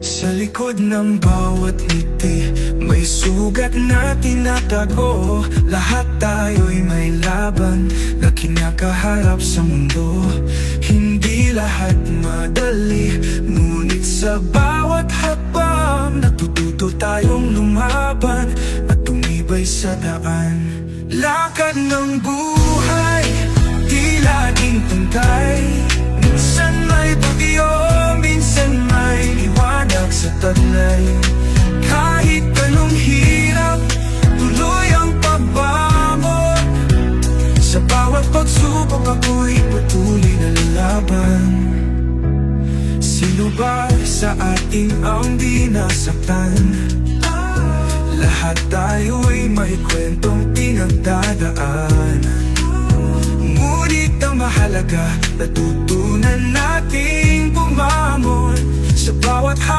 Sa likod ng bawat ngiti, may sugat na tinatago. Lahat tayo'y may laban na kinakaharap sa mundo. Hindi lahat madali, ngunit sa bawat hakbang natututo tayong lumaban at tumibay sa daan. Lakad ng buhay, di laging pantay. Minsan may bagyo, minsan may liwanag sa taglay. Kahit anong hirap, tuloy ang pagbangon. Sa bawat pagsubok ako'y patuloy na lalaban. Sino ba sa atin ang di nasaktan? Lahat tayo'y may kwentong pinagdadaanan. Ngunit ang mahalaga, natutunan nating bumangon sa bawat